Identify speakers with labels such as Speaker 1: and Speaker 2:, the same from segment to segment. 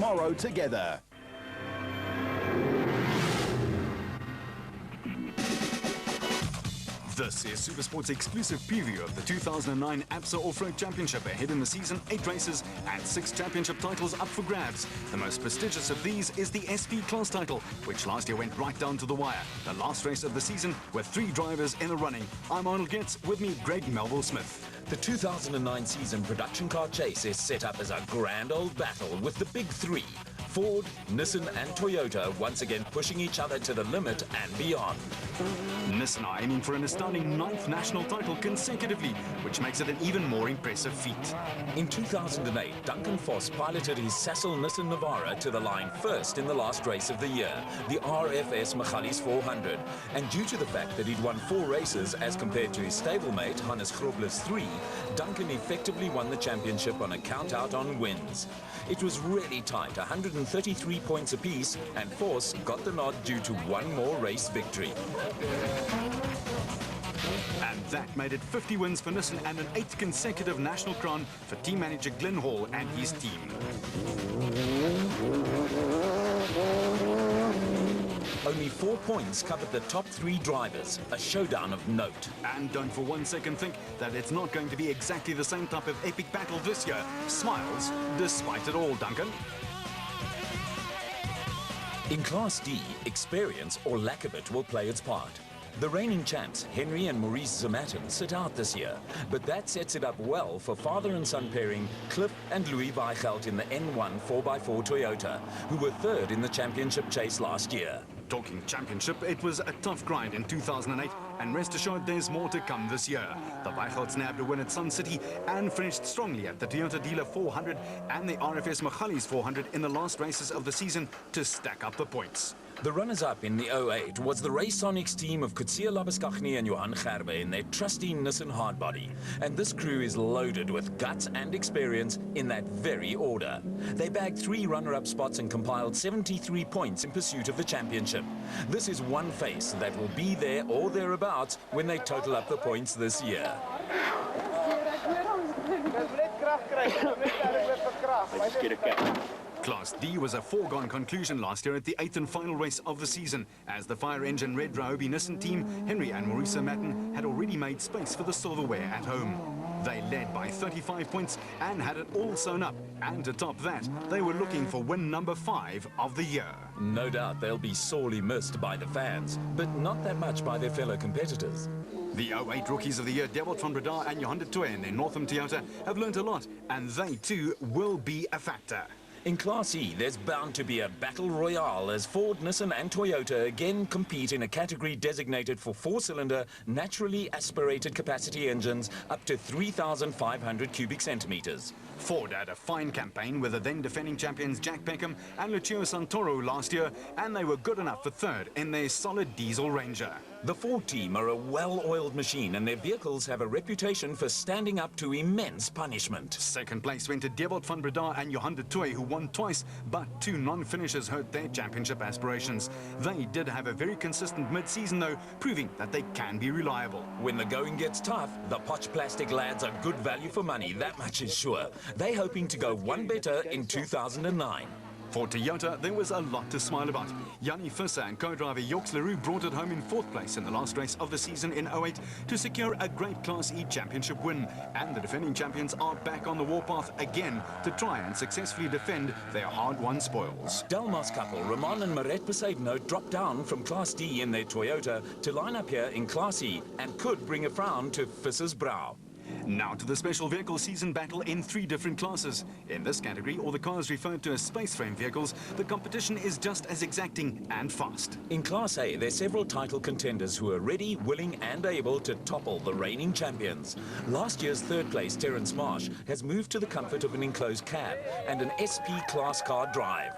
Speaker 1: tomorrow together.
Speaker 2: This is Supersport's exclusive preview of the 2009 ABSA Off-Road Championship. Ahead in the season, 8 races and 6 championship titles up for grabs. The most prestigious of these is the SP Class title, which last year went right down to the wire. The last race of the season with 3 drivers in the running. I'm Arnold Getz, with me Greg Melville Smith.
Speaker 3: The 2009 season production car chase is set up as a grand old battle with the big 3. Ford, Nissan and Toyota once again pushing each other to the limit and beyond.
Speaker 2: Nissan are aiming for an astounding 9th national title consecutively, which makes it an even more impressive feat.
Speaker 3: In 2008, Duncan Foss piloted his Sassel Nissan Navara to the line first in the last race of the year, the RFS Michalis 400. And due to the fact that he'd won 4 races as compared to his stablemate Hannes Grobler's 3, Duncan effectively won the championship on a count-out on wins. It was really tight, 133 points apiece, and Foss got the nod due to one more race victory.
Speaker 2: And that made it 50 wins for Nissan and an 8th consecutive national crown for team manager Glenn Hall and his team.
Speaker 3: Only 4 points covered the top 3 drivers, a showdown of note.
Speaker 2: And don't for one second think that it's not going to be exactly the same type of epic battle this year. Smiles, despite it all, Duncan.
Speaker 3: In Class D, experience or lack of it will play its part. The reigning champs, Henry and Maurice Zamatin, sit out this year, but that sets it up well for father and son pairing Cliff and Louis Weichelt in the N1 4x4 Toyota, who were 3rd in the championship chase last year.
Speaker 2: Talking championship, it was a tough grind in 2008, and rest assured there's more to come this year. The Weichelt nabbed a win at Sun City and finished strongly at the Toyota Dealer 400 and the RFS Michalis 400 in the last races of the season to stack up the points.
Speaker 3: The runners-up in the 08 was the Raysonics team of Kutsia Labuskaghni and Johan Gerbe in their trusty Nissan hardbody. And this crew is loaded with guts and experience in that very order. They bagged 3 runner-up spots and compiled 73 points in pursuit of the championship. This is one face that will be there or thereabouts when they total up the points this year.
Speaker 2: Class D was a foregone conclusion last year at the 8th and final race of the season, as the fire engine Red Ryobi Nissan team, Henry and Maurice Matten, had already made space for the silverware at home. They led by 35 points and had it all sewn up, and to top that, they were looking for win number 5 of the year.
Speaker 3: No doubt they'll be sorely missed by the fans, but not that much by their fellow competitors.
Speaker 2: The 08 Rookies of the Year, Dewald van Breda and Johan de Tooy in their Northam Toyota, have learnt a lot, and they too will be a factor.
Speaker 3: In Class E, there's bound to be a battle royale as Ford, Nissan and Toyota again compete in a category designated for 4-cylinder, naturally aspirated capacity engines up to 3,500 cubic centimeters.
Speaker 2: Ford had a fine campaign with the then defending champions Jack Peckham and Lucio Santoro last year, and they were good enough for 3rd in their solid diesel Ranger.
Speaker 3: The Ford team are a well-oiled machine, and their vehicles have a reputation for standing up to immense punishment.
Speaker 2: 2nd place went to Dewald van Breda and Johan de Tooy, who won twice, but 2 non-finishers hurt their championship aspirations. They did have a very consistent mid-season though, proving that they can be reliable.
Speaker 3: When the going gets tough, the Potch Plastic lads are good value for money, that much is sure. They're hoping to go one better in 2009.
Speaker 2: For Toyota, there was a lot to smile about. Yanni Visser and co-driver Yorks Leroux brought it home in 4th place in the last race of the season in 08 to secure a great Class E championship win. And the defending champions are back on the warpath again to try and successfully defend their hard-won spoils.
Speaker 3: Delmas couple, Roman and Maret Poseidno, dropped down from Class D in their Toyota to line up here in Class E and could bring a frown to Visser's brow.
Speaker 2: Now to the special vehicle season battle in 3 different classes. In this category, all the cars referred to as space frame vehicles, the competition is just as exacting and fast.
Speaker 3: In Class A, there are several title contenders who are ready, willing and able to topple the reigning champions. Last year's 3rd place, Terence Marsh, has moved to the comfort of an enclosed cab and an SP class car drive.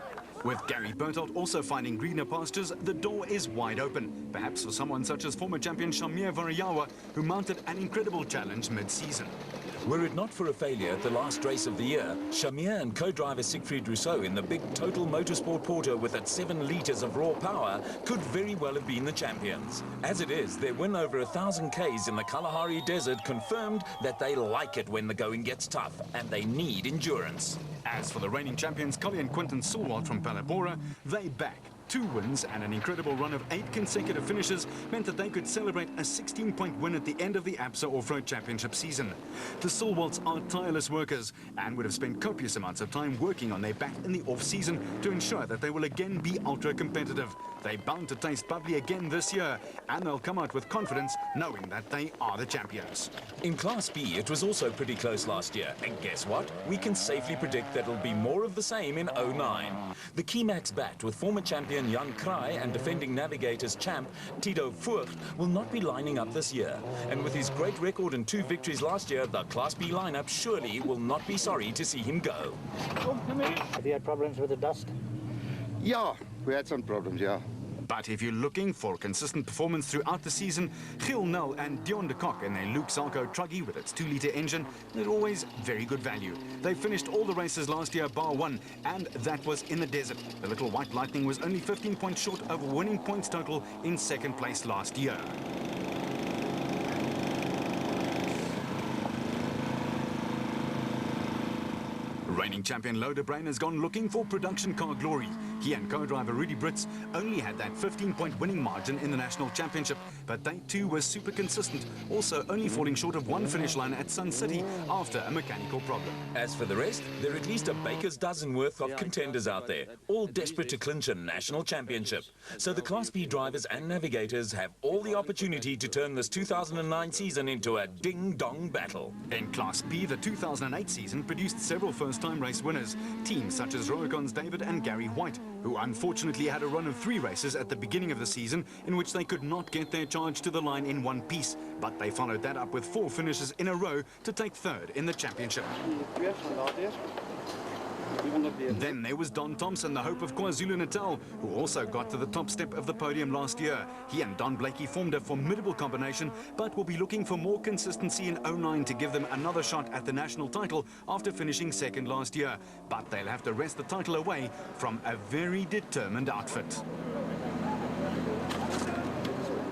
Speaker 2: With Gary Bertolt also finding greener pastures, the door is wide open, perhaps for someone such as former champion Shamir Varayawa, who mounted an incredible challenge mid-season.
Speaker 3: Were it not for a failure at the last race of the year, Shamir and co-driver Siegfried Rousseau in the big Total Motorsport Porter with its 7 litres of raw power could very well have been the champions. As it is, their win over 1,000 Ks in the Kalahari Desert confirmed that they like it when the going gets tough and they need endurance.
Speaker 2: As for the reigning champions, Collie and Quinton Sulwalt from Palabora, they back. 2 wins and an incredible run of 8 consecutive finishes meant that they could celebrate a 16-point win at the end of the ABSA Off-Road Championship season. The Sulwalts are tireless workers and would have spent copious amounts of time working on their back in the off-season to ensure that they will again be ultra-competitive. They're bound to taste bubbly again this year, and they'll come out with confidence knowing that they are the champions.
Speaker 3: In Class B, it was also pretty close last year, and guess what? We can safely predict that it'll be more of the same in 09. The Keymax bat with former champion Jan Kraai and defending Navigators champ Tito Voigt will not be lining up this year. And with his great record and 2 victories last year, the Class B lineup surely will not be sorry to see him go.
Speaker 1: Have you had problems with the dust?
Speaker 4: Yeah, we had some problems, yeah.
Speaker 2: But if you're looking for consistent performance throughout the season, Gil Null and Dion de Kock in their Luke Zarco Truggy with its 2-litre engine is always very good value. They finished all the races last year bar 1, and that was in the desert. The Little White Lightning was only 15 points short of winning points total in 2nd place last year. Reigning champion Lodebrain has gone looking for production car glory. He and co-driver Rudy Brits only had that 15-point winning margin in the National Championship, but they too were super consistent, also only falling short of 1 finish line at Sun City after a mechanical problem.
Speaker 3: As for the rest, there are at least a baker's dozen worth of contenders out there, all desperate to clinch a national championship. So the Class B drivers and navigators have all the opportunity to turn this 2009 season into a ding-dong battle.
Speaker 2: In Class B, the 2008 season produced several first-time race winners, teams such as Roacon's David and Gary White, who unfortunately had a run of 3 races at the beginning of the season in which they could not get their charge to the line in one piece, but they followed that up with 4 finishes in a row to take 3rd in the championship. Then there was Don Thompson, the hope of KwaZulu-Natal, who also got to the top step of the podium last year. He and Don Blakey formed a formidable combination, but will be looking for more consistency in 09 to give them another shot at the national title after finishing 2nd last year. But they'll have to wrest the title away from a very determined outfit.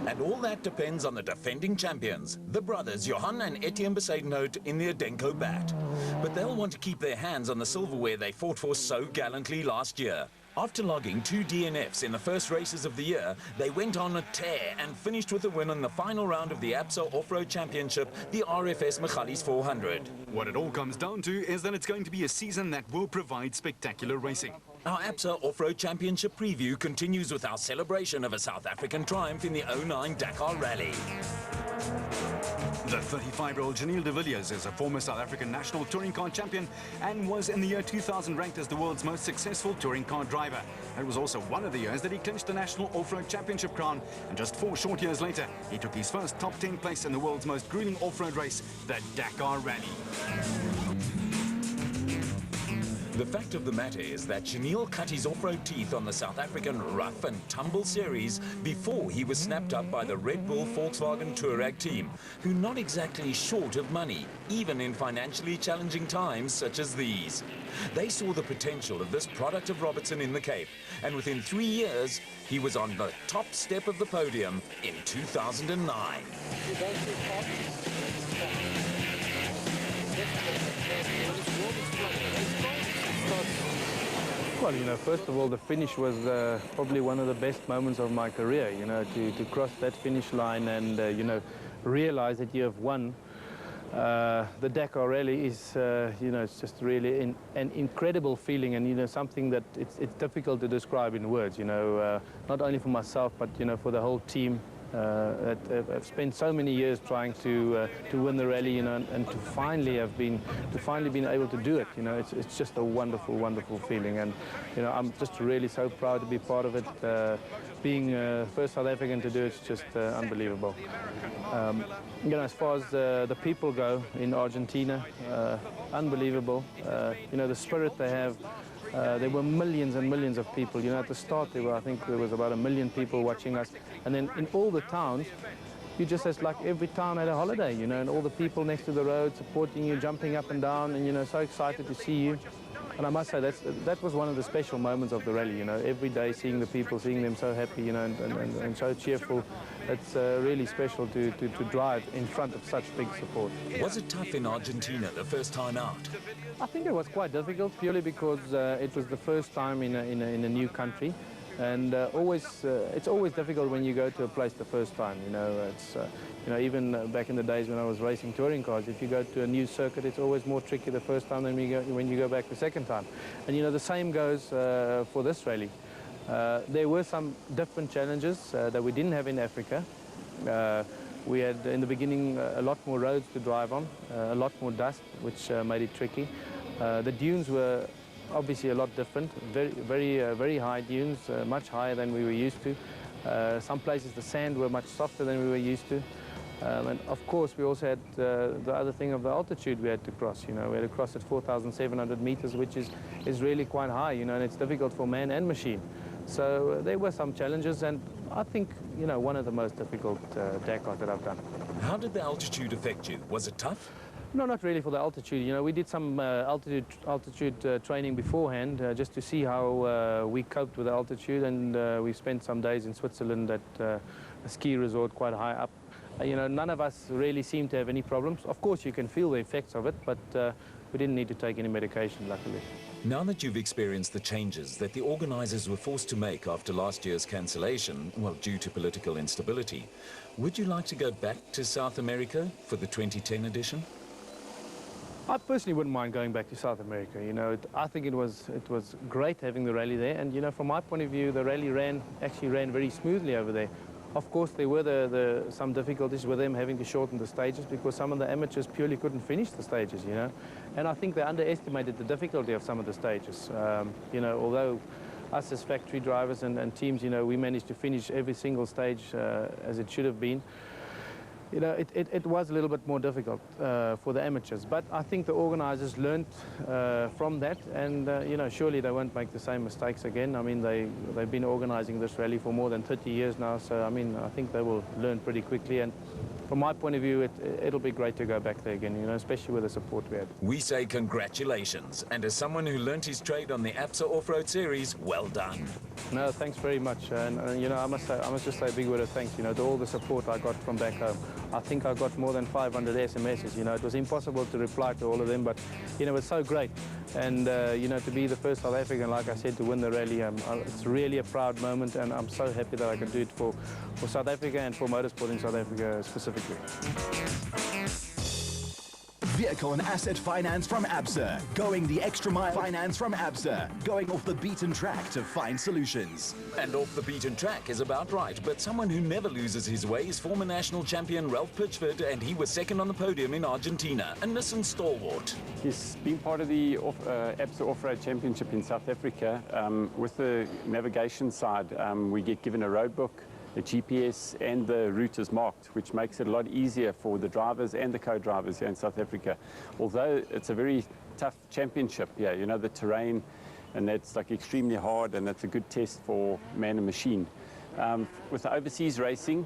Speaker 3: And all that depends on the defending champions, the brothers Johan and Etienne Besaidenout in the Adenko bat. But they'll want to keep their hands on the silverware they fought for so gallantly last year. After logging 2 DNFs in the first races of the year, they went on a tear and finished with a win in the final round of the ABSA Off-Road Championship, the RFS Michalis 400.
Speaker 2: What it all comes down to is that it's going to be a season that will provide spectacular racing.
Speaker 3: Our ABSA Off-Road Championship preview continues with our celebration of a South African triumph in the 09 Dakar Rally.
Speaker 2: The 35-year-old Janelle de Villiers is a former South African national touring car champion and was in the year 2000 ranked as the world's most successful touring car driver. It was also one of the years that he clinched the National Off-Road Championship crown, and just 4 short years later, he took his first top 10 place in the world's most grueling off-road race, the Dakar Rally.
Speaker 3: The fact of the matter is that Janelle cut his off-road teeth on the South African Rough and Tumble series before he was snapped up by the Red Bull Volkswagen Touareg team, who not exactly short of money, even in financially challenging times such as these. They saw the potential of this product of Robertson in the Cape, and within 3 years, he was on the top step of the podium in 2009.
Speaker 5: Well, you know, first of all, the finish was probably one of the best moments of my career, you know, to cross that finish line and, you know, realize that you have won. The Dakar Rally is, you know, it's just really an incredible feeling, and, you know, something that it's difficult to describe in words, you know, not only for myself, but, you know, for the whole team. I've spent so many years trying to win the rally, you know, and to finally been able to do it. You know, it's just a wonderful, wonderful feeling, and you know, I'm just really so proud to be part of it. Being first South African to do it's just unbelievable. You know, as far as the people go in Argentina, unbelievable. You know, the spirit they have. There were millions and millions of people. You know, at the start, I think there was about 1 million people watching us. And then in all the towns, you just as like every town had a holiday, you know, and all the people next to the road supporting you, jumping up and down, and, you know, so excited to see you. And I must say, that was one of the special moments of the rally, you know, every day seeing the people, seeing them so happy, you know, and so cheerful. It's really special to drive in front of such big support.
Speaker 3: Was it tough in Argentina the first time out?
Speaker 5: I think it was quite difficult, purely because it was the first time in a new country. And it's always difficult when you go to a place the first time, you know. It's, you know, even back in the days when I was racing touring cars, if you go to a new circuit, it's always more tricky the first time than when you go back the second time. And, you know, the same goes for this rally. There were some different challenges that we didn't have in Africa. We had, in the beginning, a lot more roads to drive on, a lot more dust, which made it tricky. The dunes were obviously a lot different, very high dunes, much higher than we were used to. Some places the sand were much softer than we were used to. And of course we also had the other thing of the altitude we had to cross. You know, we had to cross at 4,700 meters, which is really quite high, you know, and it's difficult for man and machine. So there were some challenges, and I think, you know, one of the most difficult Dakars that I've done.
Speaker 3: How did the altitude affect you? Was it tough?
Speaker 5: No, not really for the altitude. You know, we did some altitude training beforehand just to see how we coped with the altitude, and we spent some days in Switzerland at a ski resort quite high up. You know, none of us really seemed to have any problems. Of course, you can feel the effects of it, but we didn't need to take any medication, luckily.
Speaker 3: Now that you've experienced the changes that the organisers were forced to make after last year's cancellation, well, due to political instability, would you like to go back to South America for the 2010 edition?
Speaker 5: I personally wouldn't mind going back to South America. You know, I think it was great having the rally there, and, you know, from my point of view, the rally actually ran very smoothly over there. Of course, there were some difficulties with them having to shorten the stages, because some of the amateurs purely couldn't finish the stages, you know. And I think they underestimated the difficulty of some of the stages. You know, although us as factory drivers and teams, you know, we managed to finish every single stage as it should have been. You know, it was a little bit more difficult for the amateurs, but I think the organisers learned from that, and you know, surely they won't make the same mistakes again. I mean, they've been organising this rally for more than 30 years now, so I mean, I think they will learn pretty quickly. And from my point of view, it'll be great to go back there again, you know, especially with the support we had.
Speaker 3: We say congratulations, and as someone who learnt his trade on the ABSA Off-Road Series, well done.
Speaker 5: No, thanks very much, and you know, I must just say a big word of thanks, you know, to all the support I got from back home. I think I got more than 500 SMSs, you know. It was impossible to reply to all of them, but, you know, it's so great. And, you know, to be the first South African, like I said, to win the rally, it's really a proud moment, and I'm so happy that I can do it for South Africa and for motorsport in South Africa specifically.
Speaker 6: Vehicle and asset finance from ABSA. Going the extra mile. Finance from ABSA. Going off the beaten track to find solutions.
Speaker 3: And off the beaten track is about right, but someone who never loses his way is former national champion Ralph Pitchford, and he was second on the podium in Argentina, a Nissan stalwart.
Speaker 7: He's been part of the ABSA Off-Road Championship in South Africa. With the navigation side, we get given a road book, the GPS, and the route is marked, which makes it a lot easier for the drivers and the co-drivers here in South Africa. Although it's a very tough championship, yeah, you know, the terrain, and that's like extremely hard, and that's a good test for man and machine. With the overseas racing,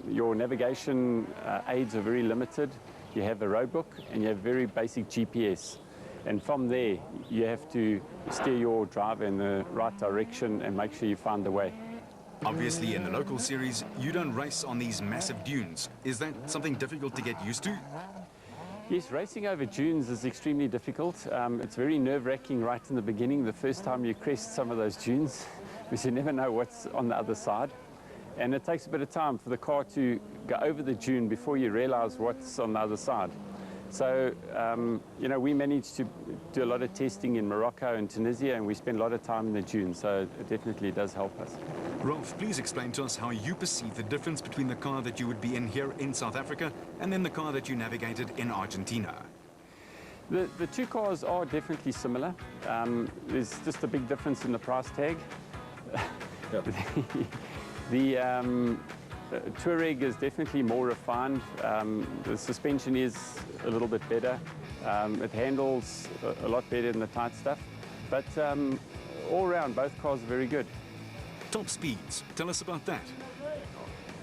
Speaker 7: your navigation aids are very limited. You have a road book and you have very basic GPS. And from there, you have to steer your driver in the right direction and make sure you find the way.
Speaker 2: Obviously, in the local series, you don't race on these massive dunes. Is that something difficult to get used to?
Speaker 7: Yes, racing over dunes is extremely difficult. It's very nerve-wracking right in the beginning, the first time you crest some of those dunes, because you never know what's on the other side. And it takes a bit of time for the car to go over the dune before you realize what's on the other side. So, you know, we managed to do a lot of testing in Morocco and Tunisia, and we spend a lot of time in the dunes, so it definitely does help us.
Speaker 2: Ralph, please explain to us how you perceive the difference between the car that you would be in here in South Africa and then the car that you navigated in Argentina.
Speaker 7: The two cars are definitely similar. There's just a big difference in the price tag.
Speaker 2: Yep.
Speaker 7: The Touareg is definitely more refined. The suspension is a little bit better. It handles a lot better in the tight stuff. But all around, both cars are very good.
Speaker 2: Top speeds, tell us about that.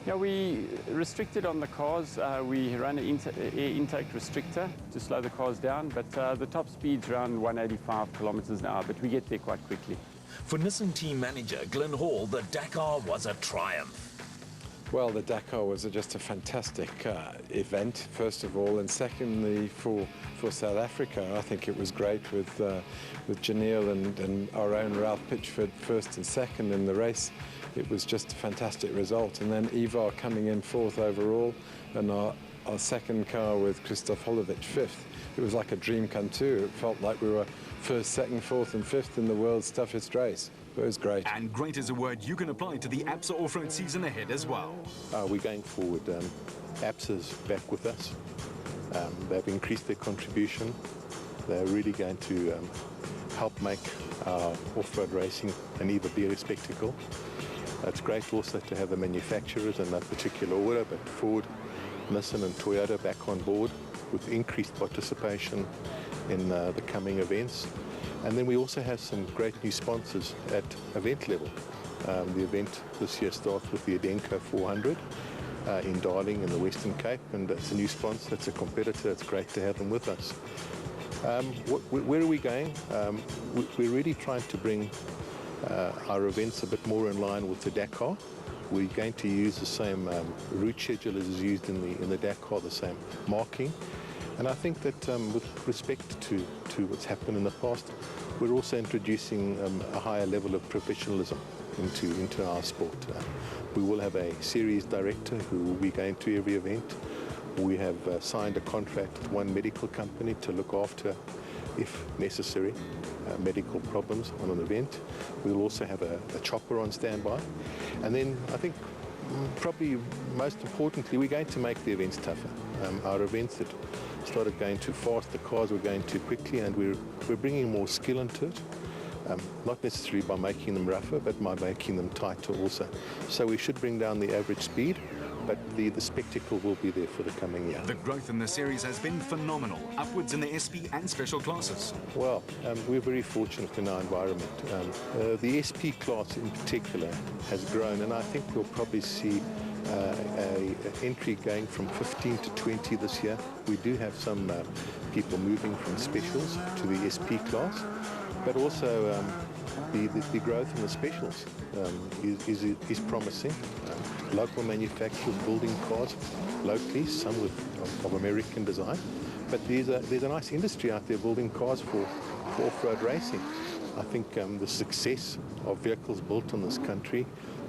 Speaker 7: Yeah, we restricted on the cars. We run an air intake restrictor to slow the cars down, but the top speed's around 185 kilometers an hour, but we get there quite quickly.
Speaker 3: For Nissan team manager Glenn Hall, the Dakar was a triumph.
Speaker 8: Well, the Dakar was just a fantastic event, first of all, and secondly for South Africa, I think it was great with Janelle and our own Ralph Pitchford first and second in the race. It was just a fantastic result, and then Ivar coming in fourth overall, and our second car with Christoph Holovic fifth. It was like a dream come true. It felt like we were first, second, fourth and fifth in the world's toughest race. It was great.
Speaker 2: And great is a word you can apply to the ABSA off-road season ahead as well.
Speaker 9: We're going forward. ABSA's back with us. They've increased their contribution. They're really going to help make our off-road racing an even bigger spectacle. It's great also to have the manufacturers in that particular order, but Ford, Nissan and Toyota back on board with increased participation in the coming events. And then we also have some great new sponsors at event level. The event this year starts with the Edenko 400 in Darling in the Western Cape, and it's a new sponsor, it's a competitor, it's great to have them with us. Where are we going? We're really trying to bring our events a bit more in line with the Dakar. We're going to use the same route schedule as is used in the Dakar, the same marking. And I think that with respect to what's happened in the past, we're also introducing a higher level of professionalism into our sport. We will have a series director who will be going to every event. We have signed a contract with one medical company to look after, if necessary, medical problems on an event. We'll also have a chopper on standby. And then I think probably most importantly, we're going to make the events tougher. Our events that started going too fast, the cars were going too quickly, and we're bringing more skill into it. Not necessarily by making them rougher, but by making them tighter also. So we should bring down the average speed, but the spectacle will be there for the coming year.
Speaker 2: The growth in the series has been phenomenal, upwards in the SP and special classes.
Speaker 9: Well, we're very fortunate in our environment. The SP class in particular has grown, and I think we'll probably see an entry going from 15 to 20 this year. We do have some people moving from specials to the SP class, but also the growth in the specials is promising. Local manufacturers building cars locally, some of American design, but there's a nice industry out there building cars for off-road racing. I think the success of vehicles built in this country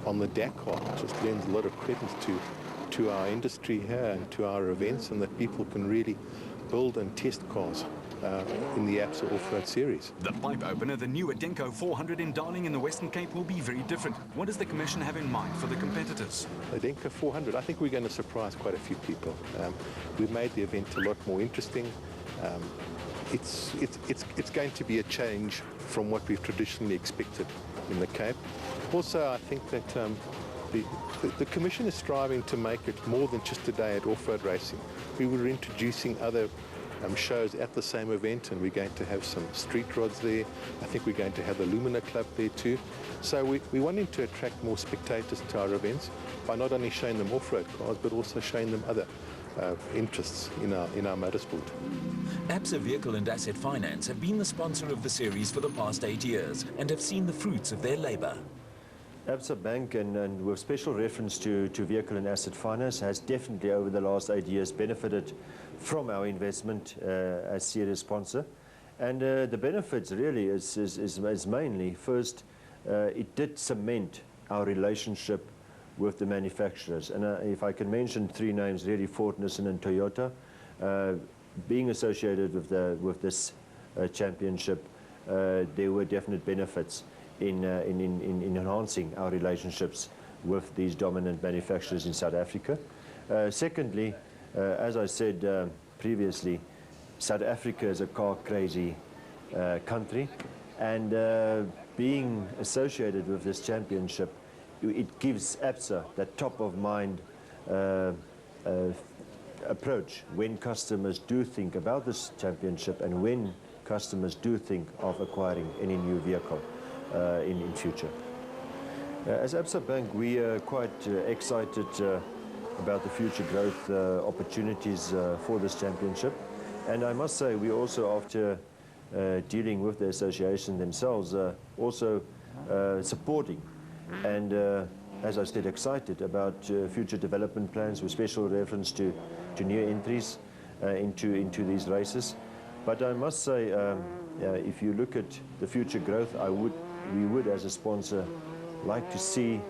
Speaker 9: on the Dakar just lends a lot of credit to our industry here and to our events, and that people can really build and test cars in the ABSA Off-Road Series.
Speaker 2: The pipe opener, the new Edenko 400 in Darling in the Western Cape, will be very different. What does the Commission have in mind for the competitors?
Speaker 9: Edenko 400, I think we're going to surprise quite a few people. We've made the event a lot more interesting. It's going to be a change from what we've traditionally expected in the Cape. Also, I think that the Commission is striving to make it more than just a day at off-road racing. We were introducing other shows at the same event, and we're going to have some street rods there. I think we're going to have the Lumina Club there too. So we're wanting to attract more spectators to our events by not only showing them off-road cars, but also showing them other interests in our motorsport.
Speaker 3: ABSA Vehicle and Asset Finance have been the sponsor of the series for the past 8 years and have seen the fruits of their labor.
Speaker 10: ABSA Bank, and with special reference to Vehicle and Asset Finance, has definitely over the last 8 years benefited from our investment as serious sponsor. And the benefits really is mainly, first, it did cement our relationship with the manufacturers. And if I can mention 3 names, really, Ford, Nissan and Toyota, being associated with this championship, there were definite benefits in enhancing our relationships with these dominant manufacturers in South Africa. Secondly, as I said previously, South Africa is a car-crazy country, and being associated with this championship, it gives ABSA that top-of-mind approach when customers do think about this championship and when customers do think of acquiring any new vehicle in future. As Absa Bank, we are quite excited about the future growth opportunities for this championship. And I must say, we also, after dealing with the association themselves, also supporting and, as I said, excited about future development plans with special reference to new entries into these races. But I must say, if you look at the future growth, we would, as a sponsor, like to see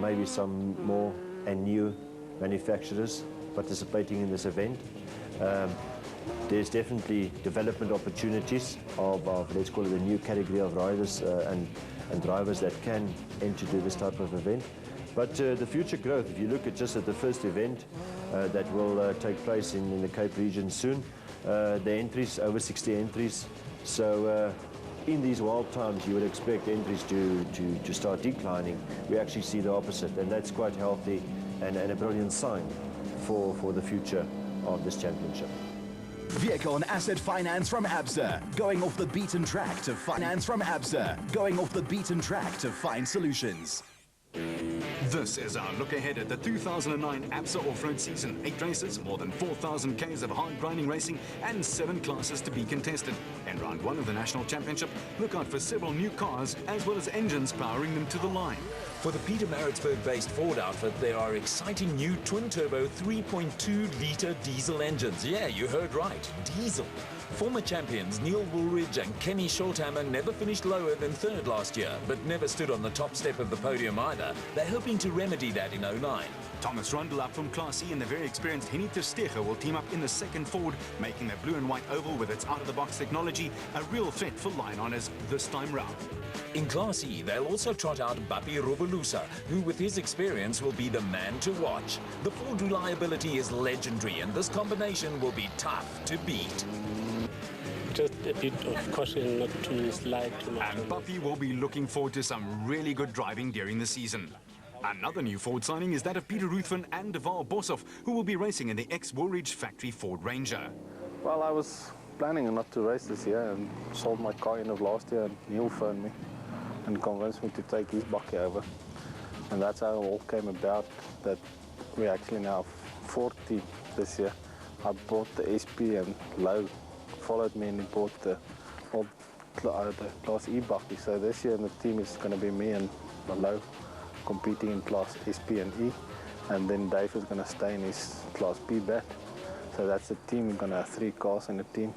Speaker 10: maybe some more and new manufacturers participating in this event. There's definitely development opportunities of let's call it a new category of riders and drivers that can enter to this type of event. But the future growth, if you look at just at the first event that will take place in the Cape region soon, the entries, over 60 entries. So in these wild times, you would expect entries to start declining. We actually see the opposite, and that's quite healthy and a brilliant sign for the future of this championship.
Speaker 6: Vehicle and asset finance from Absa. Going off the beaten track to finance from Absa. Going off the beaten track to find solutions.
Speaker 2: This is our look ahead at the 2009 Absa Off-Road season. 8 races, more than 4,000 Ks of hard grinding racing, and 7 classes to be contested. In round 1 of the National Championship, look out for several new cars, as well as engines powering them to the line.
Speaker 3: For the Pietermaritzburg-based Ford outfit, there are exciting new twin-turbo 3.2-litre diesel engines. Yeah, you heard right, diesel. Former champions Neil Woolridge and Kenny Shorthammer never finished lower than 3rd last year, but never stood on the top step of the podium either. They're hoping to remedy that in 09.
Speaker 2: Thomas Rundle up from Class C and the very experienced Henny ter Steege will team up in the 2nd Ford, making the blue and white oval with its out-of-the-box technology a real threat for line honours this time round.
Speaker 3: In Class E, they'll also trot out Bapi Robolusa, who with his experience will be the man to watch. The Ford reliability is legendary, and this combination will be tough to beat.
Speaker 11: Just a bit of caution not to slide too much.
Speaker 2: And Bapi will be looking forward to some really good driving during the season. Another new Ford signing is that of Peter Ruthven and Deval Boshoff, who will be racing in the ex-Woolridge factory Ford Ranger.
Speaker 12: Well, I was planning not to race this year and sold my car end of last year, and Neil phoned me and convinced me to take his bucket over. And that's how it all came about, that we actually now 40 this year. I bought the SP and Lowe followed me and he bought the Class E bucket. So this year the team is going to be me and Lowe competing in Class SP and E. And then Dave is going to stay in his Class B bat. So that's the team. We're going to have 3 cars in the team.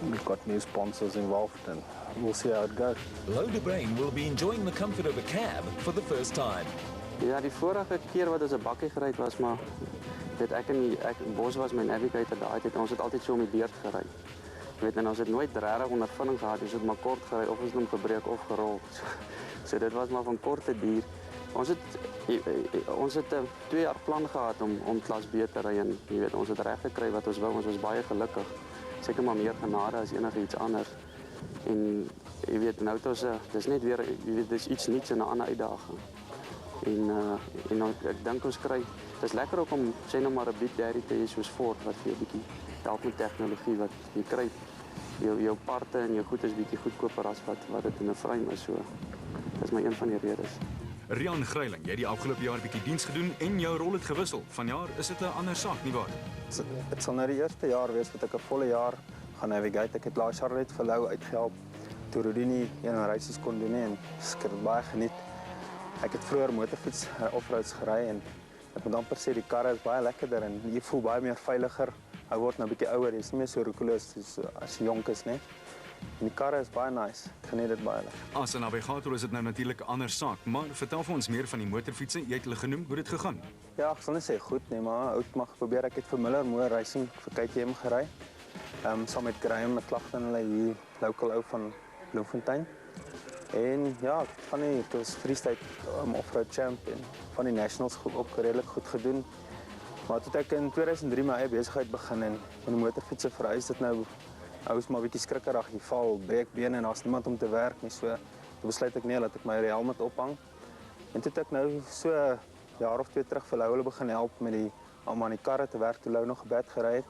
Speaker 12: We've got new sponsors involved and we'll see how it goes.
Speaker 3: Louw de Bruin will be enjoying the comfort of a cab for the first time.
Speaker 13: Ja, die vorige keer wat ons 'n bakkie gery het was, maar ek Bos was my navigator daai tyd. Ons het altyd so om die beurt gery. Jy weet, en ons het nooit regtig ondervinding gehad. Ons het maar kort gery of ons het hom gebreek of gerol. So dit was maar van korte duur. Ons het 2 jaar plan gehad om Klas B te ry en jy weet, ons het reg gekry wat ons wou. Ons was baie gelukkig. Seker maar meer genade as enigiets anders. En jy weet, nou het ons dis net weer, jy weet, dis iets nuuts en 'n ander uitdaging. En ek dink ons kry, dis lekker ook om sê nou maar 'n big daddy te hê soos Ford wat vir jou bietjie help met tegnologie wat jy kry. Jou parte en jou goed is bietjie goedkoper as wat dit in 'n frame is, so. Dis maar een van die redes.
Speaker 2: Rian Greiling, jy het die afgelope jaar 'n bietjie diens gedoen en jou rol het gewissel. Vanjaar is dit 'n ander saak, nie waar?
Speaker 12: Dit sal nou die eerste jaar wees wat ek 'n volle jaar gaan navigate. Ek het laas jaar net vir Lou uitgehelp toe Rudy nie een races kon doen nie en ek het baie geniet. Ek het vroeër motorfiets offroads gery en ek moet amper sê die karre is baie lekkerder en jy voel baie meer veiliger. Hy word nou 'n bietjie ouer, jy's nie meer so roekeloos as jy jonk is nie. En die karre is baie nice. Ek geniet dit baie lekker.
Speaker 2: As 'n navigator is dit nou natuurlik 'n ander saak, maar vertel vir ons meer van die motorfietsse. Jy het hulle genoem, hoe dit gegaan?
Speaker 12: Ja, ek sal net sê goed nie, maar oud mag probeer. Ek het vir Miller Moore Racing vir KTM gery. Saam met Graham McLaughlin, hulle hier local ou van Bloemfontein. En ja, het was freestyle off-road champion van die Nationals ook redelik goed gedoen. Maar toe ek in 2003 my eie besigheid begin en in die motorfietsse verhuis dit nou ou's maar bietjie skrikkerig, jy val, breek bene en daar's niemand om te werk nie. So toe besluit ek nee, laat ek my helmet ophang. En toe het ek nou so 'n jaar of 2 terug vir Lou hulle begin help met om aan die karre te werk toe Lou nog gebed gery het.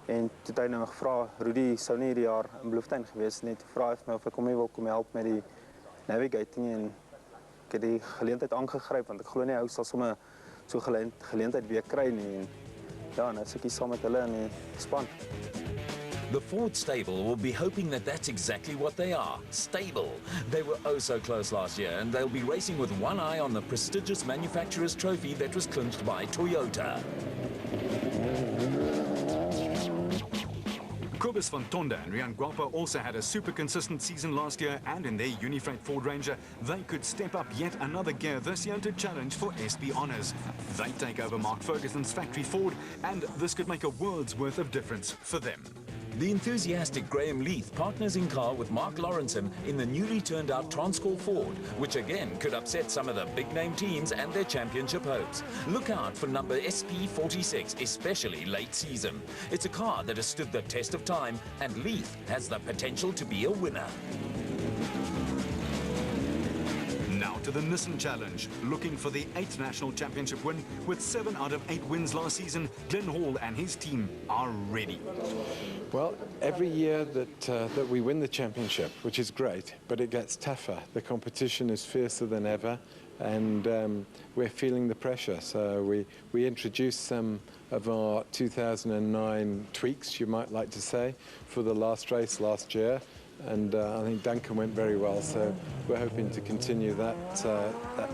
Speaker 12: En toe het hy nou gevra, Rudy sou nie hierdie jaar in Bloemfontein gewees nie, toe vra hy vir my of ek hom nie wil kom help met die navigating en ek het die geleentheid aangegryp want ek glo nie hy sal sommer so geleentheid weer kry nie en ja, nou is ek hier saam met hulle in die span.
Speaker 3: The Ford stable will be hoping that that's exactly what they are, stable. They were oh so close last year and they'll be racing with one eye on the prestigious manufacturer's trophy that was clinched by Toyota.
Speaker 2: Kobus van Tonda and Rian Guapa also had a super consistent season last year, and in their Unifreight Ford Ranger, they could step up yet another gear this year to challenge for SP honours. They take over Mark Ferguson's factory Ford, and this could make a world's worth of difference for them.
Speaker 3: The enthusiastic Graham Leith partners in car with Mark Lawrenson in the newly turned out Transcall Ford, which again could upset some of the big name teams and their championship hopes. Look out for number SP46, especially late season. It's a car that has stood the test of time, and Leith has the potential to be a winner.
Speaker 2: Now to the Nissan Challenge, looking for the 8th national championship win. With 7 out of 8 wins last season, Glenn Hall and his team are ready.
Speaker 8: Well, every year that we win the championship, which is great, but it gets tougher. The competition is fiercer than ever, and we're feeling the pressure. So we introduced some of our 2009 tweaks, you might like to say, for the last race last year. And I think Duncan went very well, so we're hoping to continue that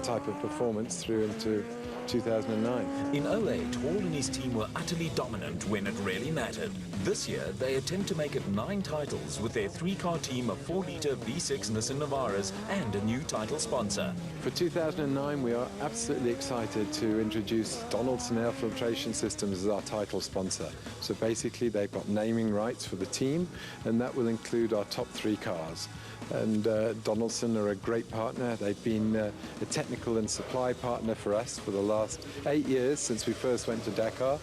Speaker 8: type of performance through into 2009.
Speaker 3: In 08, Hall and his team were utterly dominant when it really mattered. This year, they attempt to make it 9 titles with their 3-car team of 4-litre V6 Nissan Navaras and a new title sponsor.
Speaker 8: For 2009, we are absolutely excited to introduce Donaldson Air Filtration Systems as our title sponsor. So basically, they've got naming rights for the team, and that will include our top 3 cars. And Donaldson are a great partner. They've been a technical and supply partner for us for the last 8 years since we first went to Dakar.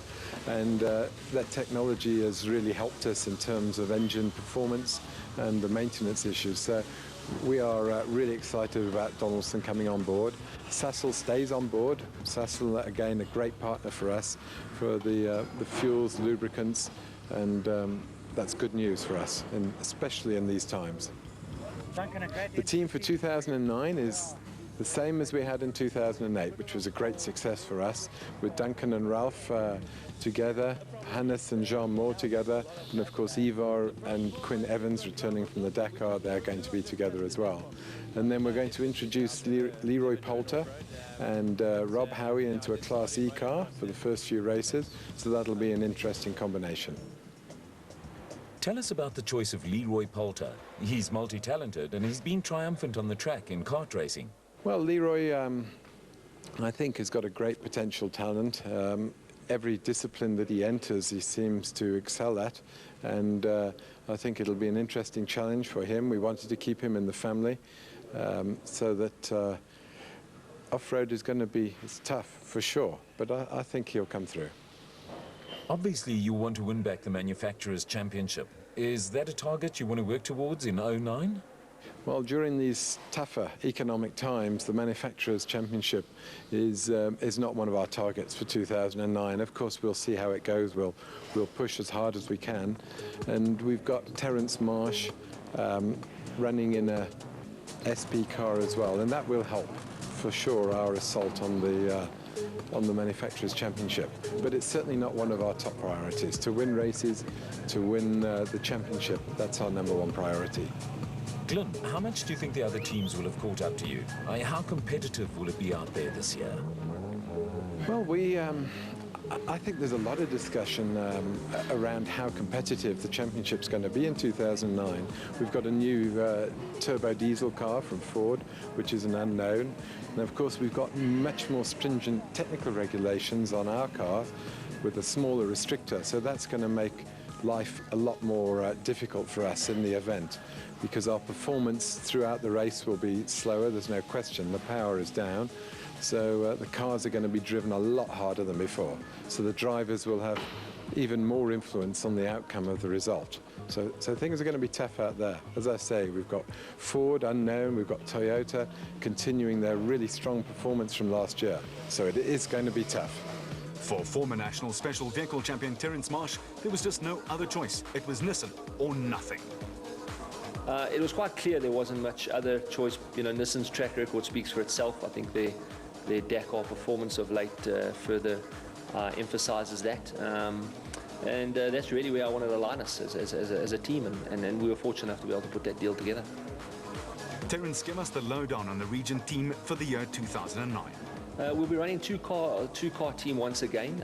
Speaker 8: And that technology has really helped us in terms of engine performance and the maintenance issues. So we are really excited about Donaldson coming on board. Sasol stays on board. Sasol, again, a great partner for us for the fuels, lubricants, and that's good news for us, and especially in these times. The team for 2009 is the same as we had in 2008, which was a great success for us, with Duncan and Ralph together, Hannes and Jean Moore together, and of course Ivar and Quinn Evans returning from the Dakar. They're going to be together as well. And then we're going to introduce Leroy Poulter and Rob Howie into a Class E car for the first few races, so that'll be an interesting combination.
Speaker 3: Tell us about the choice of Leroy Poulter. He's multi-talented and he's been triumphant on the track in kart racing.
Speaker 8: Well, Leroy, I think, has got a great potential talent. Every discipline that he enters, he seems to excel at, and I think it'll be an interesting challenge for him. We wanted to keep him in the family, so that off-road is going to be tough for sure, but I think he'll come through.
Speaker 3: Obviously, you want to win back the Manufacturers' Championship. Is that a target you want to work towards in 09?
Speaker 8: Well, during these tougher economic times, the Manufacturers' Championship is not one of our targets for 2009. Of course, we'll see how it goes. We'll push as hard as we can. And we've got Terence Marsh running in a SP car as well, and that will help for sure our assault on the Manufacturers' Championship. But it's certainly not one of our top priorities. To win races, to win the championship, that's our #1 priority.
Speaker 3: Glenn, how much do you think the other teams will have caught up to you? How competitive will it be out there this year?
Speaker 8: Well, I think there's a lot of discussion around how competitive the championship's going to be in 2009. We've got a new turbo diesel car from Ford, which is an unknown. And of course, we've got much more stringent technical regulations on our cars with a smaller restrictor. So that's going to make life a lot more difficult for us in the event, because our performance throughout the race will be slower, there's no question. The power is down, so the cars are going to be driven a lot harder than before. So the drivers will have even more influence on the outcome of the result. So things are going to be tough out there. As I say, we've got Ford, unknown, we've got Toyota continuing their really strong performance from last year. So it is going to be tough.
Speaker 2: For former national special vehicle champion Terence Marsh, there was just no other choice. It was Nissan or nothing.
Speaker 14: It was quite clear there wasn't much other choice. You know, Nissan's track record speaks for itself. I think their Dakar performance of late further emphasises that. And that's really where I wanted to align us as a team, and we were fortunate enough to be able to put that deal together.
Speaker 2: Terence, give us the lowdown on the region team for the year 2009.
Speaker 14: We'll be running two-car team once again.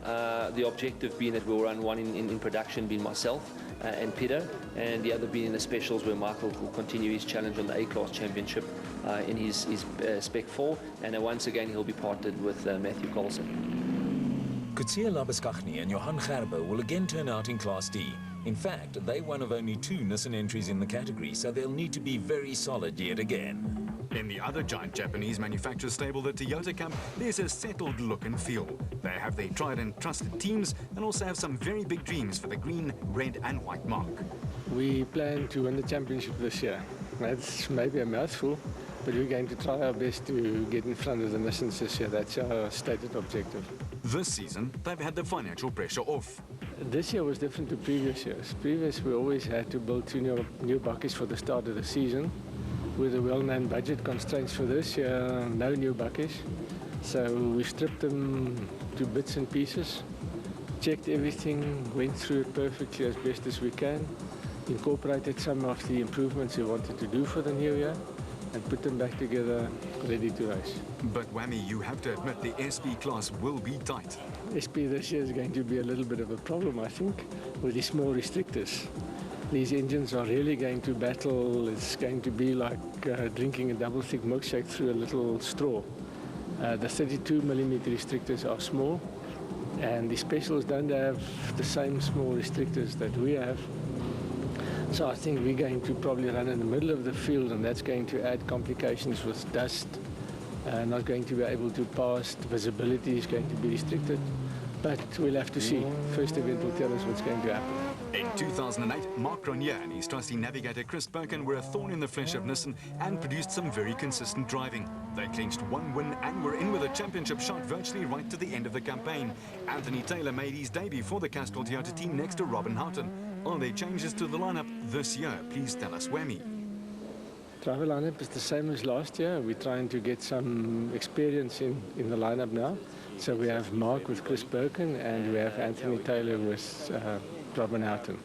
Speaker 14: The objective being that we'll run one in production, being myself and Peter, and the other being in the specials, where Michael will continue his challenge on the A-Class Championship in his Spec 4, and once again he'll be partnered with Matthew Carlson.
Speaker 3: Coetzee Labuschagne and Johan Gerber will again turn out in Class D. In fact, they're one of only 2 Nissan entries in the category, so they'll need to be very solid yet again.
Speaker 2: In the other giant Japanese manufacturer stable, the Toyota Camp, there's a settled look and feel. They have their tried and trusted teams and also have some very big dreams for the green, red and white mark.
Speaker 15: We plan to win the championship this year. That's maybe a mouthful, but we're going to try our best to get in front of the Nissans this year. That's our stated objective.
Speaker 2: This season, they've had the financial pressure off.
Speaker 15: This year was different to previous years. Previous, we always had to build 2 new buckies for the start of the season. With the well-known budget constraints for this year, no new buckies. So we stripped them to bits and pieces, checked everything, went through it perfectly as best as we can, incorporated some of the improvements we wanted to do for the new year, and put them back together, ready to race.
Speaker 2: But Whammy, you have to admit the SP class will be tight.
Speaker 15: SP this year is going to be a little bit of a problem, I think, with the small restrictors. These engines are really going to battle. It's going to be like drinking a double thick milkshake through a little straw. The 32mm restrictors are small, and the specials don't have the same small restrictors that we have. So I think we're going to probably run in the middle of the field, and that's going to add complications with dust. Not going to be able to pass. Visibility is going to be restricted. But we'll have to see. First event will tell us what's going to happen.
Speaker 2: In 2008, Mark Grenier and his trusty navigator Chris Birkin were a thorn in the flesh of Nissan and produced some very consistent driving. They clinched 1 win and were in with a championship shot virtually right to the end of the campaign. Anthony Taylor made his debut for the Castrol Toyota team next to Robin Houghton. Are there changes to the lineup this year? Please tell us, Whammy.
Speaker 15: Driver lineup is the same as last year. We're trying to get some experience in the lineup now. So we have Mark with Chris Birkin, and we have Anthony Taylor with Robin Houghton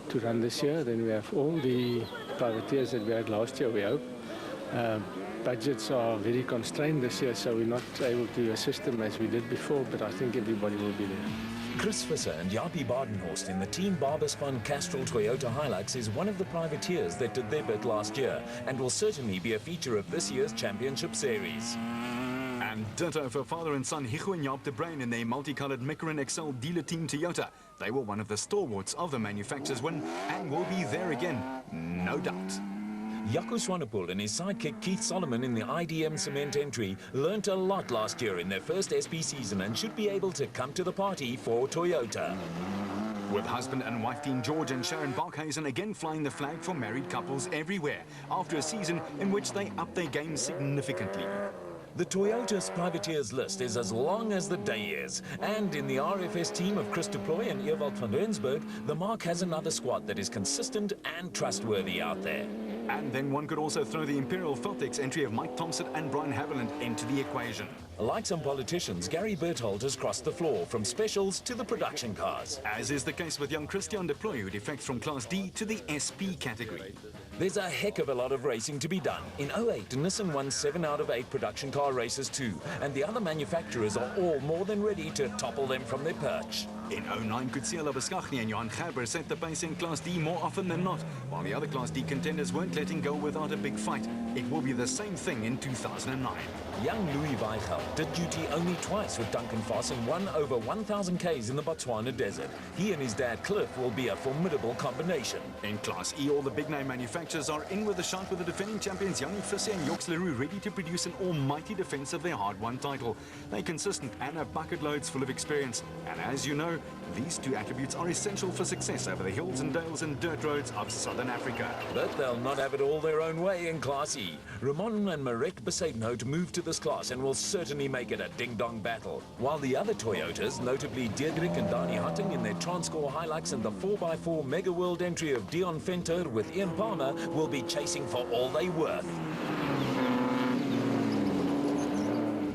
Speaker 15: to run this year. Then we have all the privateers that we had last year, we hope. Budgets are very constrained this year, so we're not able to assist them as we did before, but I think everybody will be there.
Speaker 3: Chris Visser and Jaapie Badenhorst in the Team Barbaspan Castrol Toyota Hilux is one of the privateers that did their bit last year and will certainly be a feature of this year's championship series.
Speaker 2: And ditto for father and son Higo and Jaap de Bruin in their multicolored Micron XL dealer team Toyota. They were one of the stalwarts of the manufacturer's win and will be there again, no doubt.
Speaker 3: Jaco Swanepoel and his sidekick Keith Solomon in the IDM Cement entry learnt a lot last year in their first SP season and should be able to come to the party for Toyota.
Speaker 2: With husband and wife team George and Sharon Balkhuizen again flying the flag for married couples everywhere after a season in which they upped their game significantly.
Speaker 3: The Toyota's privateers list is as long as the day is, and in the RFS team of Chris Deploy and Ewald van Rensburg, the Mark has another squad that is consistent and trustworthy out there.
Speaker 2: And then one could also throw the Imperial Feltex entry of Mike Thompson and Brian Haviland into the equation.
Speaker 3: Like some politicians, Gary Berthold has crossed the floor from specials to the production cars.
Speaker 2: As is the case with young Christian Deploy, who defects from Class D to the SP category.
Speaker 3: There's a heck of a lot of racing to be done. In 08, Nissan won 7 out of 8 production car races too, and the other manufacturers are all more than ready to topple them from their perch.
Speaker 2: In 09, Coetzee Labuschagne and Johan Gerber set the pace in Class D more often than not, while the other Class D contenders weren't letting go without a big fight. It will be the same thing in 2009.
Speaker 3: Young Louis Weichel did duty only twice with Duncan Foss and won over 1,000 Ks in the Botswana desert. He and his dad Cliff will be a formidable combination.
Speaker 2: In Class E, all the big-name manufacturers are in with a shot, with the defending champions Yanni Fisser and Joks Leroux ready to produce an almighty defense of their hard-won title. They're consistent and have bucket loads full of experience. And as you know, show, these two attributes are essential for success over the hills and dales and dirt roads of Southern Africa.
Speaker 3: But they'll not have it all their own way in Class E. Ramon and Marek Besaidnout move to this class and will certainly make it a ding-dong battle. While the other Toyotas, notably Diedrich and Dani Hutting in their Transcore Hilux and the 4x4 Mega World entry of Dion Venter with Ian Palmer, will be chasing for all they worth.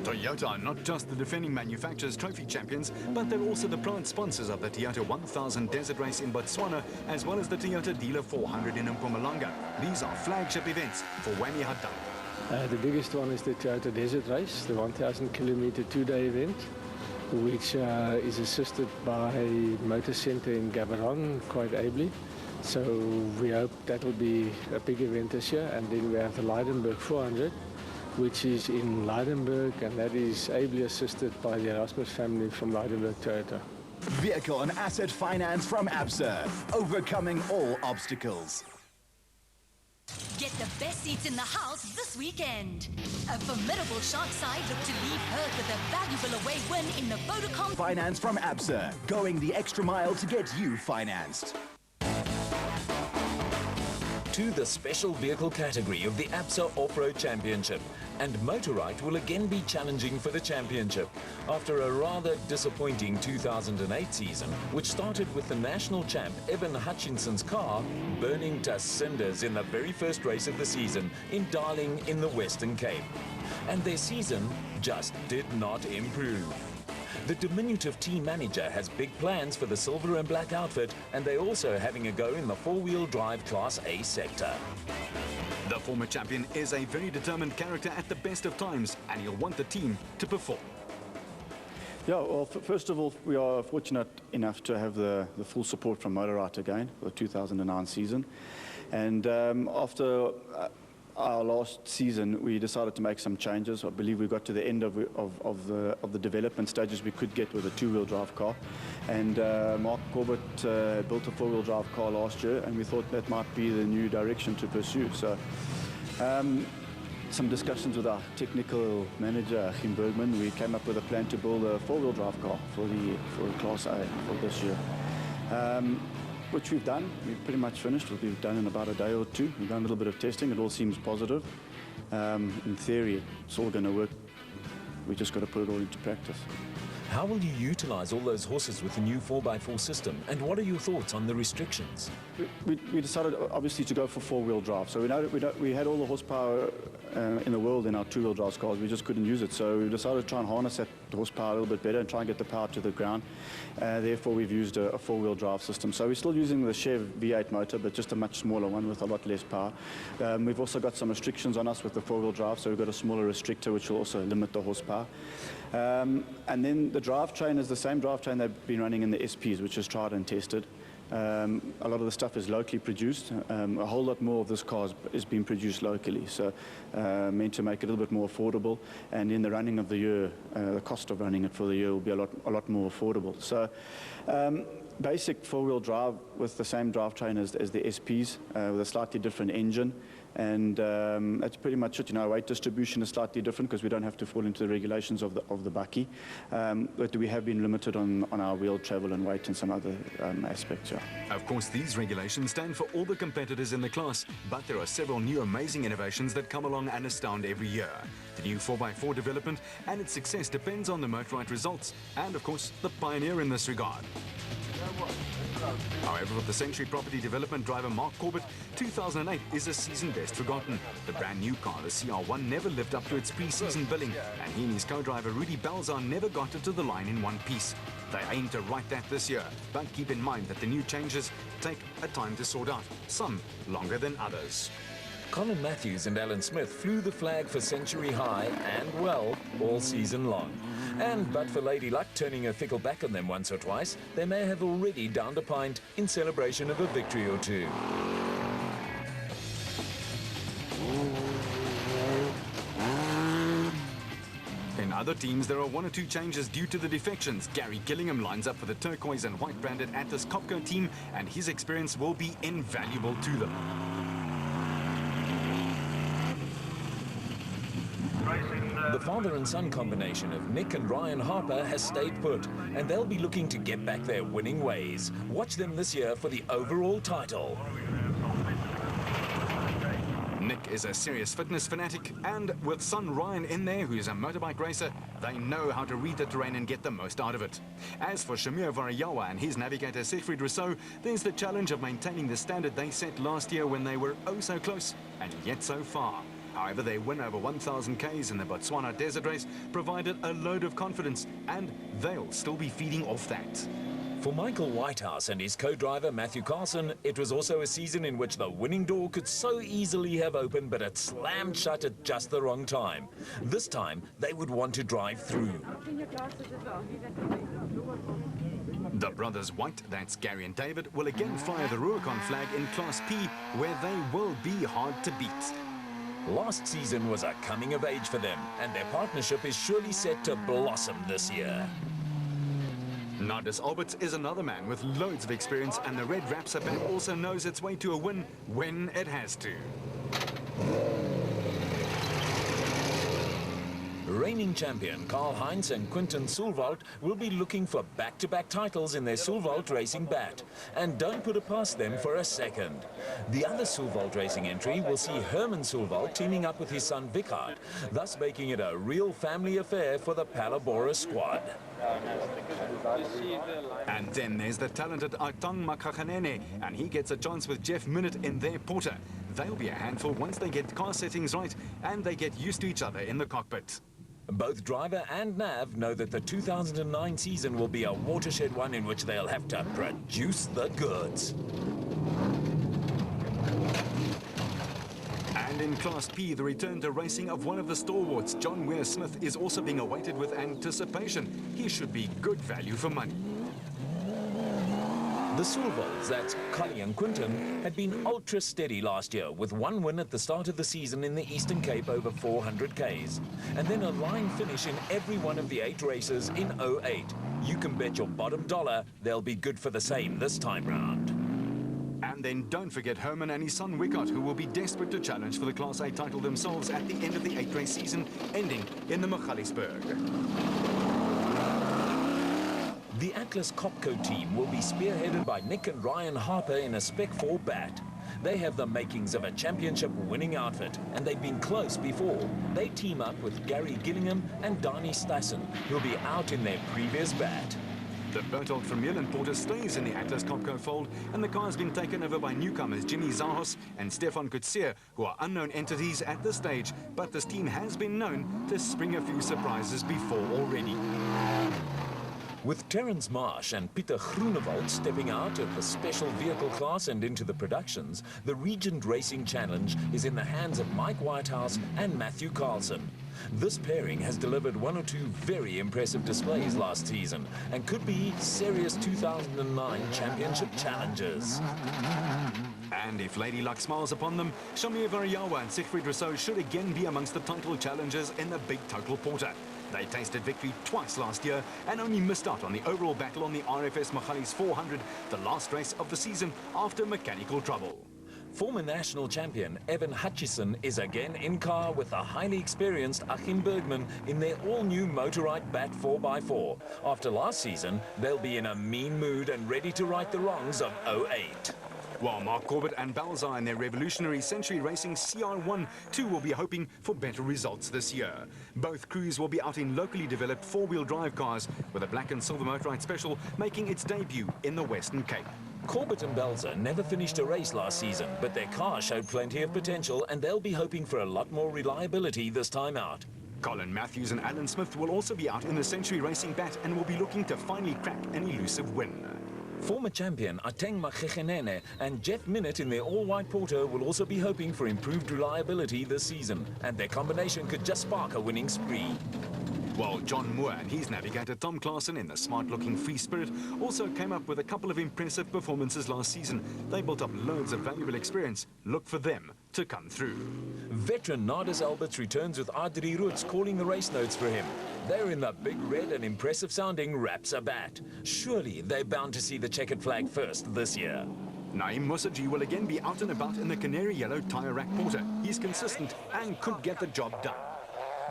Speaker 2: Toyota are not just the defending manufacturer's trophy champions, but they're also the proud sponsors of the Toyota 1000 Desert Race in Botswana, as well as the Toyota Dealer 400 in Mpumalanga. These are flagship events for Wami Hutting.
Speaker 15: The biggest one is the Toyota Desert Race, the 1,000 kilometer two-day event, which is assisted by Motor Centre in Gaborone quite ably. So we hope that will be a big event this year. And then we have the Leidenburg 400, which is in Leidenburg, and that is ably assisted by the Erasmus family from Leidenburg Toyota.
Speaker 6: Vehicle and asset finance from Absa, overcoming all obstacles.
Speaker 16: Get the best seats in the house this weekend. A formidable shark side look to leave Perth with a valuable away win in the Vodacom
Speaker 6: Finance from Absa, going the extra mile to get you financed.
Speaker 3: To the special vehicle category of the Absa Off-Road Championship, and Motorite will again be challenging for the championship after a rather disappointing 2008 season, which started with the national champ Evan Hutchinson's car burning to cinders in the very first race of the season in Darling in the Western Cape. And their season just did not improve. The diminutive team manager has big plans for the silver and black outfit, and they're also having a go in the four-wheel drive Class A sector.
Speaker 2: The former champion is a very determined character at the best of times, and he'll want the team to perform.
Speaker 17: Yeah, well, first of all, we are fortunate enough to have the full support from Motorite again for the 2009 season. And after our last season, we decided to make some changes. I believe we got to the end of the development stages we could get with a two-wheel drive car. And Mark Corbett built a four-wheel drive car last year, and we thought that might be the new direction to pursue. So some discussions with our technical manager, Achim Bergman, we came up with a plan to build a four-wheel drive car for Class A for this year. Which we've done. We've pretty much finished. We'll be done in about a day or two. We've done a little bit of testing. It all seems positive. In theory, it's all going to work. We just got to put it all into practice.
Speaker 3: How will you utilize all those horses with the new 4x4 system, and what are your thoughts on the restrictions?
Speaker 17: We decided, obviously, to go for four-wheel drive. So we had all the horsepower in the world in our two-wheel drive cars. We just couldn't use it. So we decided to try and harness that horsepower a little bit better and try and get the power to the ground. Therefore, we've used a four-wheel drive system. So we're still using the Chev V8 motor, but just a much smaller one with a lot less power. We've also got some restrictions on us with the four-wheel drive, so we've got a smaller restrictor, which will also limit the horsepower. And then the drivetrain is the same drivetrain they've been running in the SPs, which is tried and tested. A lot of the stuff is locally produced. A whole lot more of this car is being produced locally, so meant to make it a little bit more affordable. And in the running of the year, the cost of running it for the year will be a lot more affordable. So basic four-wheel drive with the same drivetrain as the SPs, with a slightly different engine. And that's pretty much it. You know, our weight distribution is slightly different because we don't have to fall into the regulations of the bakkie. But we have been limited on our wheel travel and weight and some other aspects. Yeah.
Speaker 2: Of course, these regulations stand for all the competitors in the class, but there are several new amazing innovations that come along and astound every year. The new 4x4 development and its success depends on the Motorite results and, of course, the pioneer in this regard. However, for the Century Property Development driver Mark Corbett, 2008 is a season best forgotten. The brand new car, the CR1, never lived up to its pre-season billing, and he and his co-driver Rudy Balzar never got it to the line in one piece. They aim to right that this year, but keep in mind that the new changes take a time to sort out, some longer than others.
Speaker 3: Colin Matthews and Alan Smith flew the flag for Century High and well all season long. And but for Lady Luck turning her fickle back on them once or twice, they may have already downed a pint in celebration of a victory or two.
Speaker 2: In other teams, there are one or two changes due to the defections. Gary Gillingham lines up for the turquoise and white branded Atlas Copco team, and his experience will be invaluable to them.
Speaker 18: Racing
Speaker 3: The father and son combination of Nick and Ryan Harper has stayed put, and they'll be looking to get back their winning ways. Watch them this year for the overall title.
Speaker 2: Nick is a serious fitness fanatic, and with son Ryan in there, who's a motorbike racer, they know how to read the terrain and get the most out of it. As for Shamir Varayawa and his navigator Siegfried Rousseau, there's the challenge of maintaining the standard they set last year when they were oh so close, and yet so far. However, their win over 1,000 Ks in the Botswana Desert Race provided a load of confidence, and they'll still be feeding off that.
Speaker 3: For Michael Whitehouse and his co-driver Matthew Carlson, it was also a season in which the winning door could so easily have opened, but it slammed shut at just the wrong time. This time, they would want to drive through.
Speaker 2: The brothers White, that's Gary and David, will again fly the Rubicon flag in Class P, where they will be hard to beat.
Speaker 3: Last season was a coming of age for them, and their partnership is surely set to blossom this year.
Speaker 2: Nardis Alberts is another man with loads of experience, and the Red Rapsa band also knows its way to a win when it has to.
Speaker 3: Reigning champion Karl Heinz and Quinton Sulwald will be looking for back-to-back titles in their Sulwald Racing bat. And don't put it past them for a second. The other Sulwald Racing entry will see Herman Sulwald teaming up with his son Vickard, thus making it a real family affair for the Palabora squad.
Speaker 2: And then there's the talented Atang Makakhanene, and he gets a chance with Jeff Minute in their Porter. They'll be a handful once they get car settings right and they get used to each other in the cockpit.
Speaker 3: Both driver and nav know that the 2009 season will be a watershed one in which they'll have to produce the goods.
Speaker 2: And in Class P, the return to racing of one of the stalwarts, John Weir Smith, is also being awaited with anticipation. He should be good value for money.
Speaker 3: The Sulwalds, that's Collie and Quinton, had been ultra steady last year, with one win at the start of the season in the Eastern Cape over 400 Ks, and then a line finish in every one of the 8 races in 08. You can bet your bottom dollar they'll be good for the same this time round.
Speaker 2: And then don't forget Herman and his son Wickard, who will be desperate to challenge for the Class A title themselves at the end of the 8-race season, ending in the Magaliesburg.
Speaker 3: The Atlas Copco team will be spearheaded by Nick and Ryan Harper in a Spec 4 bat. They have the makings of a championship-winning outfit, and they've been close before. They team up with Gary Gillingham and Donnie Stassen, who'll be out in their previous bat.
Speaker 2: The Bertolt Vermeulen Porter stays in the Atlas Copco fold, and the car has been taken over by newcomers Jimmy Zahos and Stefan Kutsia, who are unknown entities at this stage, but this team has been known to spring a few surprises before already.
Speaker 3: With Terence Marsh and Pieter Groenewald stepping out of the special vehicle class and into the productions, the Regent Racing Challenge is in the hands of Mike Whitehouse and Matthew Carlson. This pairing has delivered 1 or 2 very impressive displays last season and could be serious 2009 championship challengers.
Speaker 2: And if Lady Luck smiles upon them, Shamir Varayawa and Siegfried Rousseau should again be amongst the title challengers in the Big Total Porter. They tasted victory twice last year and only missed out on the overall battle on the RFS Magalies 400, the last race of the season after mechanical trouble.
Speaker 3: Former national champion Evan Hutchison is again in car with the highly experienced Achim Bergman in their all-new Motorite Bat 4x4. After last season, they'll be in a mean mood and ready to right the wrongs of 08.
Speaker 2: While Mark Corbett and Balzar in their revolutionary Century Racing CR1 too will be hoping for better results this year. Both crews will be out in locally developed 4-wheel drive cars, with a black and silver Motorite Special making its debut in the Western Cape.
Speaker 3: Corbett and Balzar never finished a race last season, but their car showed plenty of potential, and they'll be hoping for a lot more reliability this time out.
Speaker 2: Colin Matthews and Alan Smith will also be out in the Century Racing Bat and will be looking to finally crack an elusive win.
Speaker 3: Former champion Ateng Makakhanene and Jeff Minute in their all-white Porter will also be hoping for improved reliability this season, and their combination could just spark a winning spree.
Speaker 2: While John Moore and his navigator Tom Claassen in the smart-looking Free Spirit also came up with a couple of impressive performances last season. They built up loads of valuable experience. Look for them to come through.
Speaker 3: Veteran Nardis Alberts returns with Adri Roots calling the race notes for him. They're in the big red and impressive-sounding Rapsa bat. Surely they're bound to see the checkered flag first this year.
Speaker 2: Naim Musaji will again be out and about in the canary yellow tyre rack Porter. He's consistent and could get the job done.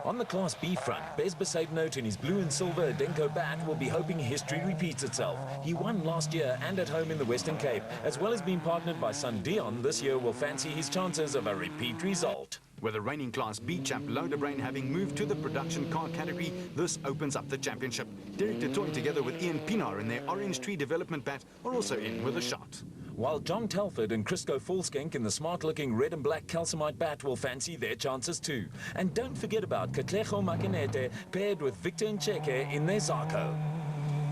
Speaker 3: On the Class B front, Bez Besaidnout in his blue and silver Adenko bat will be hoping history repeats itself. He won last year and at home in the Western Cape. As well as being partnered by son Dion, this year will fancy his chances of a repeat result.
Speaker 2: With the reigning Class B champ Lodebrain having moved to the production car category, this opens up the championship. Derek de Toy together with Ian Pienaar in their Orange Tree development bat are also in with a shot.
Speaker 3: While John Telford and Crisco Volskenk in the smart-looking red and black calcimite bat will fancy their chances too. And don't forget about Katlego Makanete paired with Victor Ncheke in their Zarko.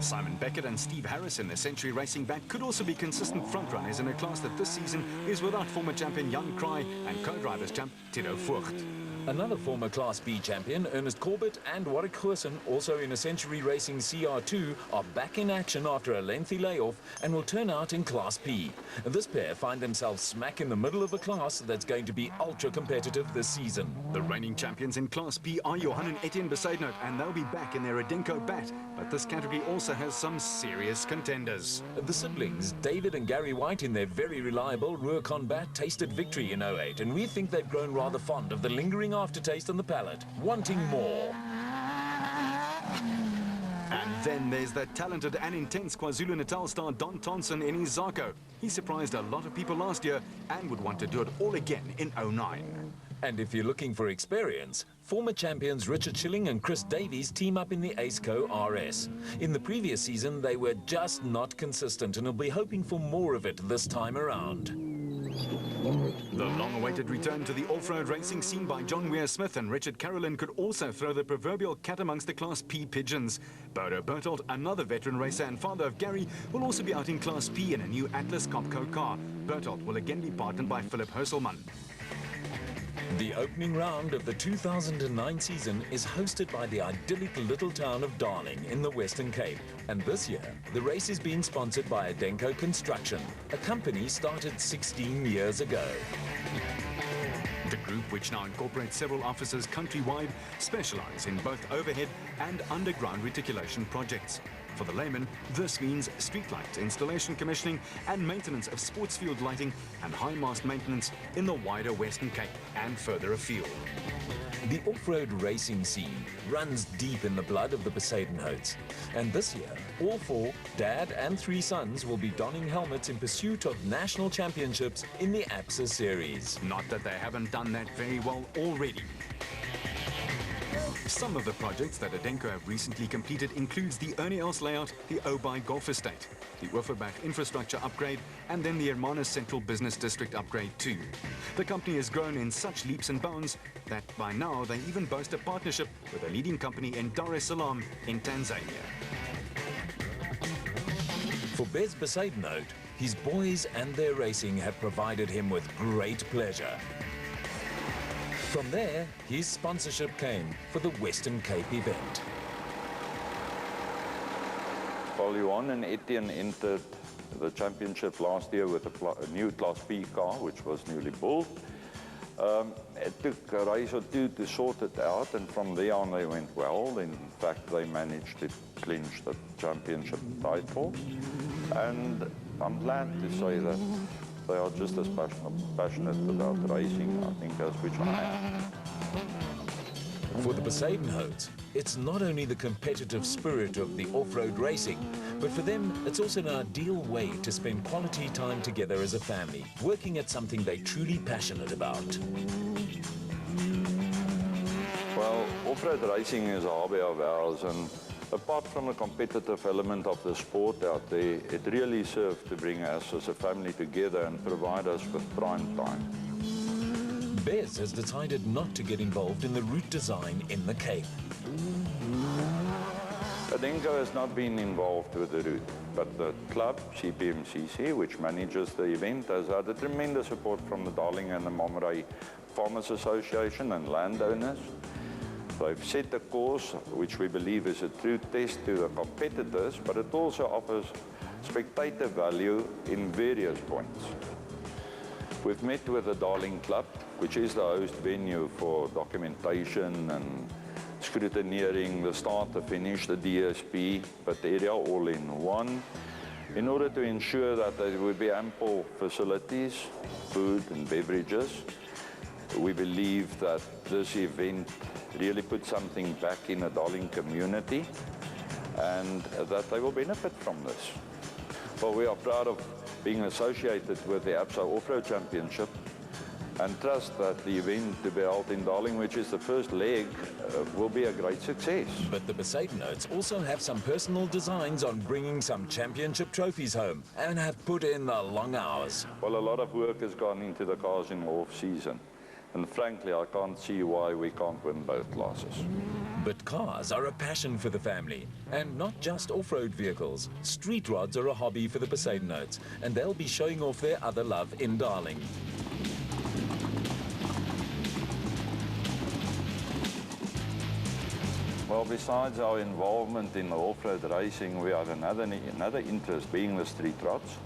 Speaker 2: Simon Beckett and Steve Harris in the Century Racing bat could also be consistent frontrunners in a class that this season is without former champion Jan Kraai and co-drivers champ Tito Vogt.
Speaker 3: Another former Class B champion, Ernest Corbett, and Warwick Goosen, also in a Century Racing CR2, are back in action after a lengthy layoff and will turn out in Class P. This pair find themselves smack in the middle of a class that's going to be ultra-competitive this season.
Speaker 2: The reigning champions in Class P are Johan and Etienne Besaidnout, and they'll be back in their Adenko bat, but this category also has some serious contenders.
Speaker 3: The siblings, David and Gary White, in their very reliable Ruacon bat, tasted victory in 08, and we think they've grown rather fond of the lingering aftertaste on the palate, wanting more.
Speaker 2: And then there's the talented and intense KwaZulu-Natal star Don Thompson in his Zarko. He surprised a lot of people last year and would want to do it all again in 09.
Speaker 3: And if you're looking for experience, former champions Richard Schilling and Chris Davies team up in the Aceco RS. In the previous season, they were just not consistent and will be hoping for more of it this time around.
Speaker 2: The long-awaited return to the off-road racing scene by John Weir-Smith and Richard Carolyn could also throw the proverbial cat amongst the Class P pigeons. Bodo Bertolt, another veteran racer and father of Gary, will also be out in Class P in a new Atlas Copco car. Bertolt will again be partnered by Philip Hurselman.
Speaker 3: The opening round of the 2009 season is hosted by the idyllic little town of Darling in the Western Cape. And this year, the race is being sponsored by Adenko Construction, a company started 16 years ago.
Speaker 2: The group, which now incorporates several offices countrywide, specialize in both overhead and underground reticulation projects. For the layman, this means streetlight installation, commissioning and maintenance of sports field lighting and high mast maintenance in the wider Western Cape and further afield.
Speaker 3: The off-road racing scene runs deep in the blood of the Besaidnouts. And this year, all four, dad and three sons, will be donning helmets in pursuit of national championships in the ABSA series.
Speaker 2: Not that they haven't done that very well already. Some of the projects that Adenko have recently completed includes the Ernie Els layout, the Obai Golf Estate, the Uferbach infrastructure upgrade, and then the Hermanus Central Business District upgrade too. The company has grown in such leaps and bounds that by now they even boast a partnership with a leading company in Dar es Salaam in Tanzania.
Speaker 3: For Bez Besaidnout, his boys and their racing have provided him with great pleasure. From there, his sponsorship came for the Western Cape event.
Speaker 18: Johan and Etienne entered the championship last year with a new Class B car, which was newly built. It took a race or two to sort it out, and from there on they went well. In fact, they managed to clinch the championship title. And I'm glad to say that they are just as passionate about racing, I think, as which I am.
Speaker 3: For the Besaidnouts, it's not only the competitive spirit of the off-road racing, but for them, it's also an ideal way to spend quality time together as a family, working at something they're truly passionate about.
Speaker 18: Well, off-road racing is a hobby of ours, and apart from the competitive element of the sport out there, it really serves to bring us as a family together and provide us with prime time.
Speaker 3: Bez has decided not to get involved in the route design in the Cape.
Speaker 18: Adenko has not been involved with the route, but the club, CPMCC, which manages the event, has had a tremendous support from the Darling and the Momray Farmers Association and landowners. They've set a course which we believe is a true test to the competitors, but it also offers spectator value in various points. We've met with the Darling Club, which is the host venue for documentation and scrutineering, the start, the finish, the DSP, but the area all in one, in order to ensure that there would be ample facilities, food and beverages. We believe that this event really put something back in the Darling community, and that they will benefit from this. Well, we are proud of being associated with the Absa Off-Road Championship and trust that the event to be held in Darling, which is the first leg, will be a great success.
Speaker 3: But the Besaidnotes also have some personal designs on bringing some championship trophies home and have put in the long hours.
Speaker 18: Well, a lot of work has gone into the cars in the off-season. And frankly, I can't see why we can't win both classes.
Speaker 3: But cars are a passion for the family, and not just off-road vehicles. Street rods are a hobby for the Besaidnotes, and they'll be showing off their other love in Darling.
Speaker 18: Well, besides our involvement in the off-road racing, we have another interest being the street rods.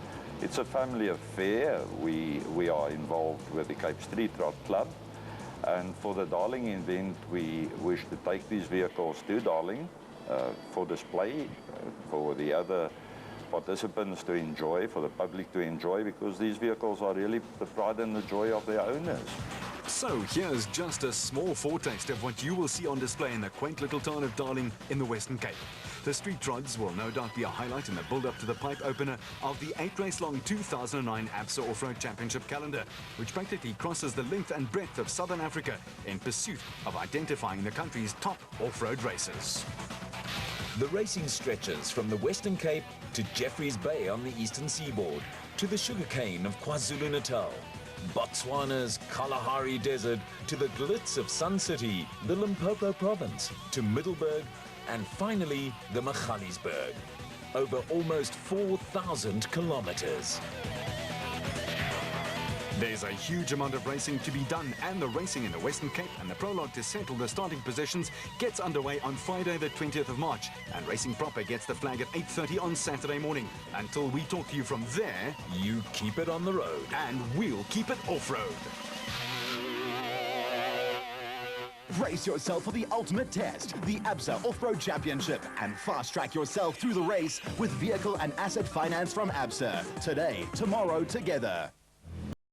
Speaker 18: It's a family affair. We are involved with the Cape Street Rod Club. And for the Darling event, we wish to take these vehicles to Darling for display, for the other participants to enjoy, for the public to enjoy, because these vehicles are really the pride and the joy of their owners.
Speaker 2: So here's just a small foretaste of what you will see on display in the quaint little town of Darling in the Western Cape. The street rods will no doubt be a highlight in the build-up to the pipe opener of the 8-race-long 2009 Absa Off-Road Championship calendar, which practically crosses the length and breadth of Southern Africa in pursuit of identifying the country's top off-road racers.
Speaker 3: The racing stretches from the Western Cape to Jeffreys Bay on the eastern seaboard, to the sugarcane of KwaZulu-Natal, Botswana's Kalahari Desert, to the glitz of Sun City, the Limpopo province, to Middelburg, and finally the Magaliesberg, over almost 4,000 kilometers.
Speaker 2: There's a huge amount of racing to be done, and the racing in the Western Cape and the prologue to settle the starting positions gets underway on Friday the 20th of March, and racing proper gets the flag at 8:30 on Saturday morning. Until we talk to you from there,
Speaker 3: you keep it on the road,
Speaker 2: and we'll keep it off-road.
Speaker 6: Brace yourself for the ultimate test, the Absa Off-Road Championship, and fast-track yourself through the race with vehicle and asset finance from Absa. Today, tomorrow, together.